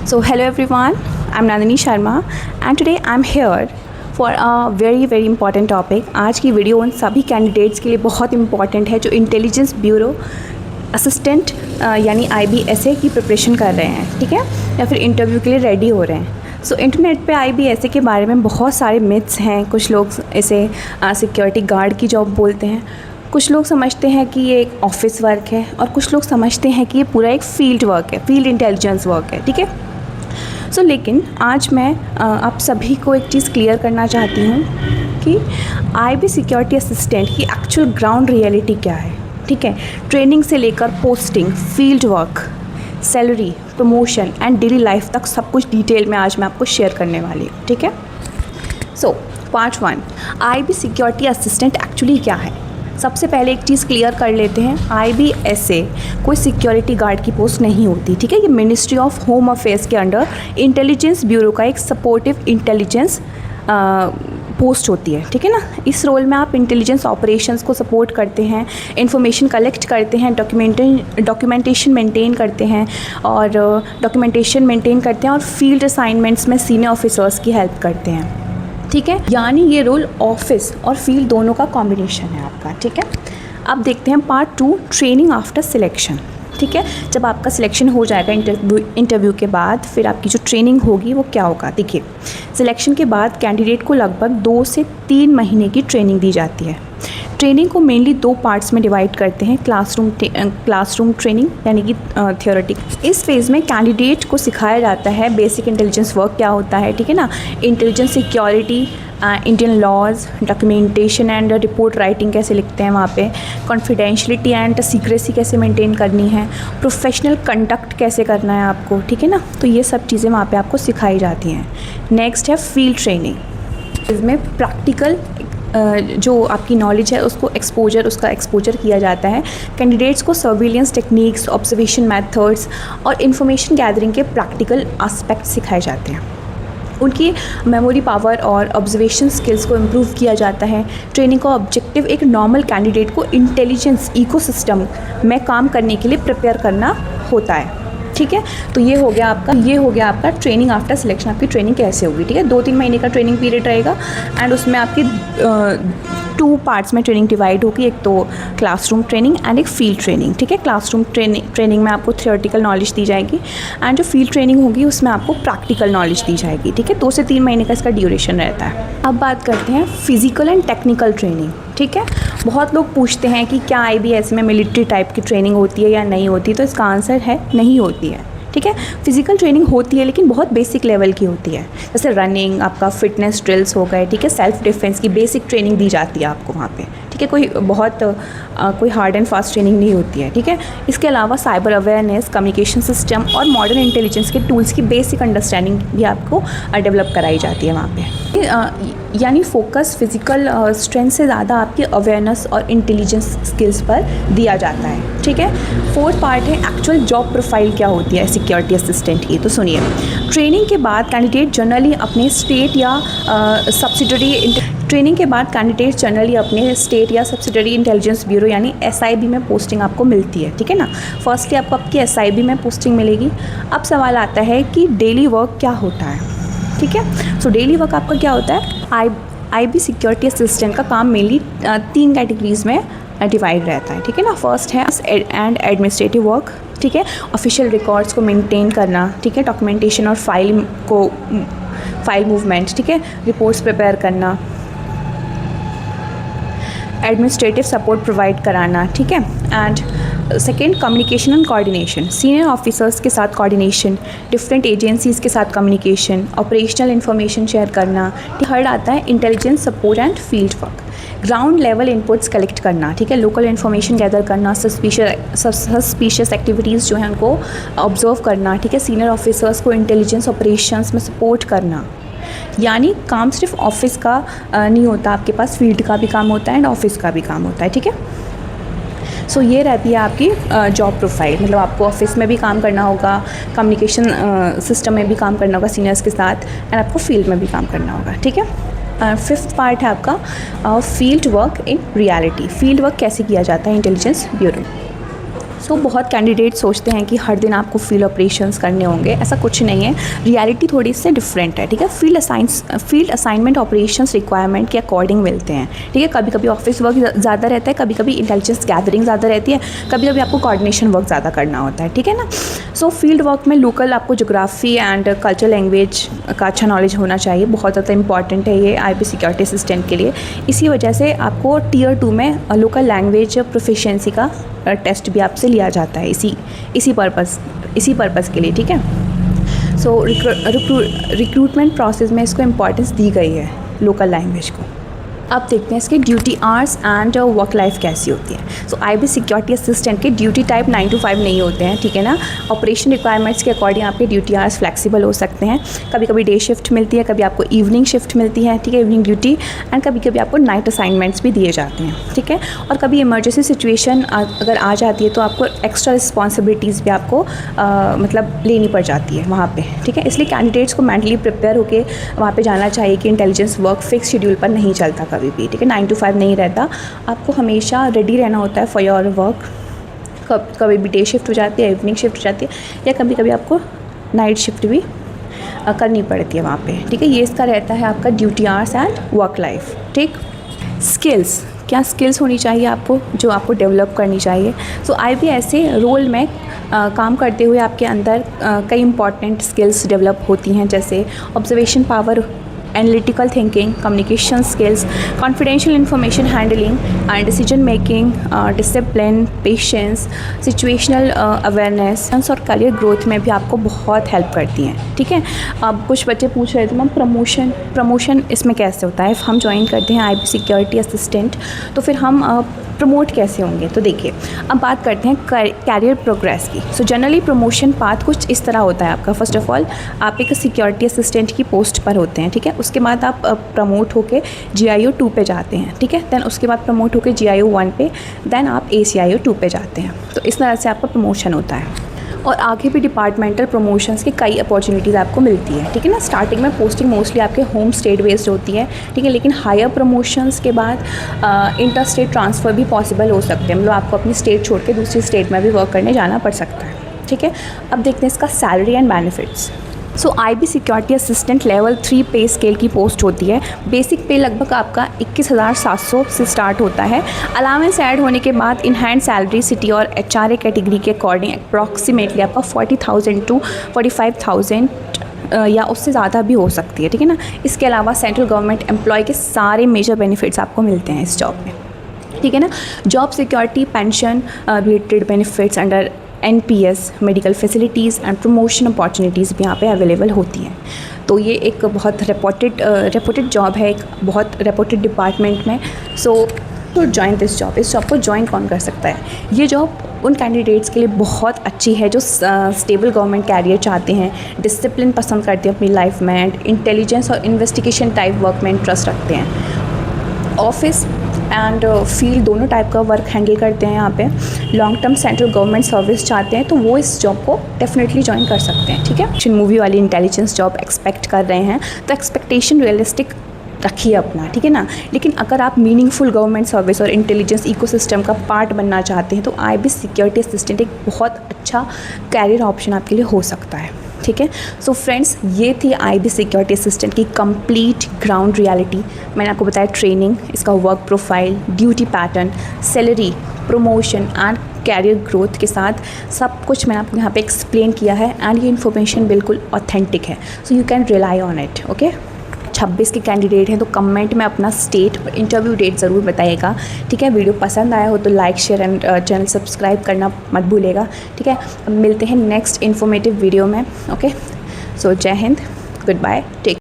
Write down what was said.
So hello everyone, I'm Nandini Sharma and today I'm here for a very important topic. आज की video उन सभी candidates के लिए बहुत इंपॉर्टेंट है जो इंटेलिजेंस ब्यूरो असिस्टेंट यानी IBSA की प्रिपरेशन कर रहे हैं, ठीक है, या फिर इंटरव्यू के लिए रेडी हो रहे हैं। सो इंटरनेट पे IBSA के बारे में बहुत सारे मिथ्स हैं। कुछ लोग इसे सिक्योरिटी गार्ड की जॉब बोलते हैं, कुछ लोग समझते हैं कि ये एक ऑफिस वर्क है और कुछ लोग समझते हैं कि ये पूरा एक फील्ड वर्क है, फील्ड इंटेलिजेंस वर्क है, ठीक है। सो लेकिन आज मैं आप सभी को एक चीज़ क्लियर करना चाहती हूँ कि IB सिक्योरिटी असिस्टेंट की एक्चुअल ग्राउंड रियलिटी क्या है, ठीक है। ट्रेनिंग से लेकर posting, field work, salary, promotion and daily life तक सब कुछ डिटेल में आज मैं आपको शेयर करने वाली हूँ, ठीक है। So part 1, IB security assistant actually क्या है। सबसे पहले एक चीज़ क्लियर कर लेते हैं, IBSA कोई सिक्योरिटी गार्ड की पोस्ट नहीं होती, ठीक है। ये मिनिस्ट्री ऑफ होम अफेयर्स के अंडर इंटेलिजेंस ब्यूरो का एक सपोर्टिव इंटेलिजेंस पोस्ट होती है, ठीक है ना। इस रोल में आप इंटेलिजेंस ऑपरेशंस को सपोर्ट करते हैं, इंफॉर्मेशन कलेक्ट करते हैं, डॉक्यूमेंटेशन मेंटेन करते हैं और फील्ड असाइनमेंट्स में सीनियर ऑफिसर्स की हेल्प करते हैं, ठीक है। यानी ये रोल ऑफिस और फील्ड दोनों का कॉम्बिनेशन है आपका, ठीक है। अब देखते हैं पार्ट 2, ट्रेनिंग आफ्टर सिलेक्शन, ठीक है। जब आपका सिलेक्शन हो जाएगा इंटरव्यू के बाद, फिर आपकी जो ट्रेनिंग होगी वो क्या होगा। देखिए, सिलेक्शन के बाद कैंडिडेट को लगभग 2 से 3 महीने की ट्रेनिंग दी जाती है। ट्रेनिंग को मेनली 2 पार्ट्स में डिवाइड करते हैं, क्लासरूम ट्रेनिंग यानी कि थियोरेटिक। इस फेज़ में कैंडिडेट को सिखाया जाता है बेसिक इंटेलिजेंस वर्क क्या होता है, ठीक है ना। Intelligence security, Indian laws, documentation and report writing कैसे लिखते हैं वहाँ पे, कॉन्फिडेंशियलिटी एंड सीक्रेसी कैसे मेंटेन करनी है, प्रोफेशनल कंडक्ट कैसे करना है आपको, ठीक है ना। तो ये सब चीज़ें वहाँ पे आपको सिखाई जाती हैं। नेक्स्ट है फील्ड ट्रेनिंग। इसमें प्रैक्टिकल जो आपकी नॉलेज है उसका एक्सपोजर किया जाता है। कैंडिडेट्स को सर्विलेंस टेक्निक्स, ऑब्जर्वेशन मेथड्स और इन्फॉर्मेशन गैदरिंग के प्रैक्टिकल एस्पेक्ट सिखाए जाते हैं। उनकी मेमोरी पावर और ऑब्जर्वेशन स्किल्स को इम्प्रूव किया जाता है। ट्रेनिंग का ऑब्जेक्टिव एक नॉर्मल कैंडिडेट को इंटेलिजेंस इकोसिस्टम में काम करने के लिए प्रिपेयर करना होता है, ठीक है। तो ये हो गया आपका ट्रेनिंग आफ्टर सिलेक्शन। आपकी ट्रेनिंग कैसे होगी, ठीक है। 2-3 महीने का ट्रेनिंग पीरियड रहेगा एंड उसमें आपकी 2 पार्ट्स में ट्रेनिंग डिवाइड होगी, एक तो क्लासरूम ट्रेनिंग एंड एक फील्ड ट्रेनिंग, ठीक है। क्लासरूम ट्रेनिंग में आपको थियोरेटिकल नॉलेज दी जाएगी एंड जो फील्ड ट्रेनिंग होगी उसमें आपको प्रैक्टिकल नॉलेज दी जाएगी, ठीक है। 2 से 3 महीने का इसका ड्यूरेशन रहता है। अब बात करते हैं फिजिकल एंड टेक्निकल ट्रेनिंग, ठीक है। बहुत लोग पूछते हैं कि क्या IBSA में मिलिट्री टाइप की ट्रेनिंग होती है या नहीं होती, तो इसका आंसर है नहीं होती है, ठीक है। फिजिकल ट्रेनिंग होती है लेकिन बहुत बेसिक लेवल की होती है, जैसे रनिंग, आपका फिटनेस ड्रिल्स हो गए, ठीक है। सेल्फ डिफेंस की बेसिक ट्रेनिंग दी जाती है आपको वहाँ पे, ठीक है। कोई हार्ड एंड फास्ट ट्रेनिंग नहीं होती है, ठीक है। इसके अलावा साइबर अवेयरनेस, कम्युनिकेशन सिस्टम और मॉडर्न इंटेलिजेंस के टूल्स की बेसिक अंडरस्टैंडिंग भी आपको डेवलप कराई जाती है वहाँ पे। यानी फोकस फिजिकल स्ट्रेंथ से ज़्यादा आपकी अवेयरनेस और इंटेलिजेंस स्किल्स पर दिया जाता है, ठीक है। 4th पार्ट है एक्चुअल जॉब प्रोफाइल क्या होती है सिक्योरिटी असिस्टेंट की। तो सुनिए, ट्रेनिंग के बाद कैंडिडेट जनरली अपने स्टेट या सब्सिडरी इंटेलिजेंस ब्यूरो यानी SIB में पोस्टिंग आपको मिलती है, ठीक है ना। फर्स्टली आपको आपकी SIB में पोस्टिंग मिलेगी। अब सवाल आता है कि डेली वर्क क्या होता है, ठीक है। सो डेली वर्क आपका क्या होता है। IB सिक्योरिटी असिस्टेंट का काम मेनली 3 कैटेगरीज में डिवाइड रहता है, ठीक है ना। फर्स्ट है एंड एडमिनिस्ट्रेटिव वर्क, ठीक है। ऑफिशियल रिकॉर्ड्स को मेंटेन करना, ठीक है। डॉक्यूमेंटेशन और फाइल मूवमेंट, ठीक है। रिपोर्ट्स प्रिपेयर करना, एडमिनिस्ट्रेटिव सपोर्ट प्रोवाइड कराना, ठीक है। And second, communication and coordination, senior officers के साथ कोऑर्डिनेशन, डिफरेंट एजेंसीज़ के साथ कम्युनिकेशन, ऑपरेशनल इन्फॉर्मेशन शेयर करना। थर्ड आता है intelligence support and field work, ground level inputs collect करना, ठीक है। लोकल इन्फॉर्मेशन गैदर करना, सस्पिशियस एक्टिविटीज़ जो हैं उनको ऑब्जर्व करना, ठीक है। सीनियर ऑफिसर्स को इंटेलिजेंस ऑपरेशंस में सपोर्ट करना। यानी काम सिर्फ ऑफिस का नहीं होता, आपके पास फील्ड का भी काम होता है एंड ऑफिस का भी काम होता है, ठीक है। सो ये रहती है आपकी जॉब प्रोफाइल, मतलब आपको ऑफिस में भी काम करना होगा, कम्युनिकेशन सिस्टम में भी काम करना होगा सीनियर्स के साथ, एंड आपको फील्ड में भी काम करना होगा, ठीक है। 5th पार्ट है आपका field work in reality. Field work कैसे किया जाता है इंटेलिजेंस ब्यूरो। सो बहुत कैंडिडेट सोचते हैं कि हर दिन आपको फील्ड ऑपरेशंस करने होंगे, ऐसा कुछ नहीं है। रियलिटी थोड़ी इससे डिफरेंट है, ठीक है। फील्ड असाइनमेंट ऑपरेशंस रिक्वायरमेंट के अकॉर्डिंग मिलते हैं, ठीक है। कभी कभी ऑफिस वर्क ज़्यादा रहता है, कभी कभी इंटेलिजेंस गैदरिंग ज़्यादा रहती है, कभी कभी आपको कोऑर्डिनेशन वर्क ज़्यादा करना होता है, ठीक है ना। सो फील्ड वर्क में लोकल आपको ज्योग्राफी एंड कल्चरल लैंग्वेज का अच्छा नॉलेज होना चाहिए, बहुत ज़्यादा इंपॉर्टेंट है ये आईबी सिक्योरिटी असिस्टेंट के लिए। इसी वजह से आपको टियर 2 में लोकल लैंग्वेज प्रोफिशिएंसी का टेस्ट भी आपसे लिया जाता है इसी पर्पज़ के लिए, ठीक है। सो रिक्रूटमेंट प्रोसेस में इसको इम्पॉर्टेंस दी गई है लोकल लैंग्वेज को। अब देखते हैं इसके duty hours and work life कैसी होती है। सो आईबी सिक्योरिटी असिस्टेंट के ड्यूटी टाइप 9 to 5 नहीं होते हैं, ठीक है ना। ऑपरेशन रिक्वायरमेंट्स के अकॉर्डिंग आपके ड्यूटी आवर्स फ्लेक्सिबल हो सकते हैं। कभी कभी डे शिफ्ट मिलती है, कभी आपको इवनिंग शिफ्ट मिलती है, ठीक है, इवनिंग ड्यूटी, एंड कभी कभी आपको नाइट असाइनमेंट्स भी दिए जाते हैं, ठीक है। और कभी इमरजेंसी सिचुएशन अगर आ जाती है तो आपको एक्स्ट्रा रिस्पॉन्सिबिलिटीज़ भी आपको मतलब लेनी पड़ जाती है वहाँ पर, ठीक है। इसलिए कैंडिडेट्स को मेंटली प्रिपेयर होकर वहाँ पर जाना चाहिए कि इंटेलिजेंस वर्क फिक्स शेड्यूल पर नहीं चलता कभी भी, ठीक है। 9 to 5 नहीं रहता, आपको हमेशा रेडी रहना होता है फॉर योर वर्क। कभी भी डे शिफ्ट हो जाती है, इवनिंग शिफ्ट हो जाती है, या कभी कभी आपको नाइट शिफ्ट भी करनी पड़ती है वहाँ पे, ठीक है। ये इसका रहता है आपका duty hours and work life, ठीक। स्किल्स, क्या स्किल्स होनी चाहिए आपको जो आपको डेवलप करनी चाहिए। सो आईबी ऐसे रोल में काम करते हुए आपके अंदर कई इंपॉर्टेंट स्किल्स डेवलप होती हैं, जैसे observation power, analytical thinking, communication skills, confidential information handling and decision making, discipline, patience, situational awareness और करियर ग्रोथ में भी आपको बहुत हेल्प करती हैं, ठीक है। अब कुछ बच्चे पूछ रहे थे मैम प्रमोशन इसमें कैसे होता है। हम ज्वाइन करते हैं आईबी सिक्योरिटी असिस्टेंट, तो फिर हम प्रमोट कैसे होंगे। तो देखिए, अब बात करते हैं कैरियर प्रोग्रेस की। सो जनरली प्रमोशन पाथ कुछ इस तरह होता है आपका। फर्स्ट ऑफ ऑल आप एक सिक्योरिटी असिस्टेंट की पोस्ट पर होते हैं, ठीक है। उसके बाद आप प्रमोट होके GIO 2 पे जाते हैं, ठीक है। देन उसके बाद प्रमोट होके GIO 1 पे, देन आप ACIO 2 पे जाते हैं। तो इस तरह से आपका प्रमोशन होता है, और आगे भी डिपार्टमेंटल प्रमोशंस की कई अपॉर्चुनिटीज़ आपको मिलती है, ठीक है ना। स्टार्टिंग में पोस्टिंग मोस्टली आपके होम स्टेट बेस्ड होती है, ठीक है, लेकिन हायर प्रमोशंस के बाद इंटर स्टेट ट्रांसफ़र भी पॉसिबल हो सकते हैं, मतलब आपको अपनी स्टेट छोड़ के दूसरी स्टेट में भी वर्क करने जाना पड़ सकता है, ठीक है। अब देखते हैं इसका salary and benefits. So IB security assistant level 3 पे स्केल की पोस्ट होती है। बेसिक पे लगभग आपका 21,700 से स्टार्ट होता है। अलाउंस ऐड होने के बाद इन हैंड सैलरी सिटी और HRA कैटेगरी के अकॉर्डिंग अप्रॉक्सीमेटली आपका 40,000 to 45,000 या उससे ज़्यादा भी हो सकती है, ठीक है ना। इसके अलावा सेंट्रल गवर्नमेंट एम्प्लॉय के सारे मेजर बेनिफिट्स आपको मिलते हैं इस जॉब में, ठीक है ना। Job security, pension related benefits under NPS, medical facilities and promotion opportunities भी यहाँ पे अवेलेबल होती हैं। तो ये एक बहुत रेपुटेड जॉब है, एक बहुत रेपुटेड डिपार्टमेंट में। सो टू जॉइन दिस जॉब, इस जॉब को ज्वाइन कौन कर सकता है। ये जॉब उन कैंडिडेट्स के लिए बहुत अच्छी है जो स्टेबल गवर्नमेंट कैरियर चाहते हैं, डिसिप्लिन पसंद करते हैं अपनी लाइफ में, एंड इंटेलिजेंस और इन्वेस्टिगेशन टाइप वर्क में इंटरेस्ट रखते हैं। ऑफिस एंड फील्ड दोनों टाइप का वर्क हैंडल करते हैं यहाँ पे। Long term central government service चाहते हैं तो वो इस जॉब को डेफिनेटली ज्वाइन कर सकते हैं, ठीक है। एक्शन मूवी वाली इंटेलिजेंस जॉब एक्सपेक्ट कर रहे हैं तो एक्सपेक्टेशन रियलिस्टिक रखिए अपना, ठीक है ना। लेकिन अगर आप मीनिंगफुल गवर्नमेंट सर्विस और इंटेलिजेंस इकोसिस्टम का पार्ट बनना चाहते हैं तो आईबी सिक्योरिटी असिस्टेंट एक बहुत अच्छा कैरियर ऑप्शन आपके लिए हो सकता है, ठीक है। सो फ्रेंड्स, ये थी आईबी सिक्योरिटी असिस्टेंट की कंप्लीट ग्राउंड रियलिटी। मैंने आपको बताया ट्रेनिंग, इसका work profile, duty pattern, salary, promotion and career growth के साथ सब कुछ मैंने आपको यहाँ पे एक्सप्लेन किया है, एंड ये इन्फॉर्मेशन बिल्कुल ऑथेंटिक है, so you can rely on it, okay. 26 के कैंडिडेट हैं तो कमेंट में अपना स्टेट और इंटरव्यू डेट ज़रूर बताइएगा, ठीक है। वीडियो पसंद आया हो तो like, share and channel subscribe करना मत भूलिएगा, ठीक है। अब मिलते हैं नेक्स्ट इन्फॉर्मेटिव वीडियो में, ओके। सो जय हिंद, गुड बाय, टेक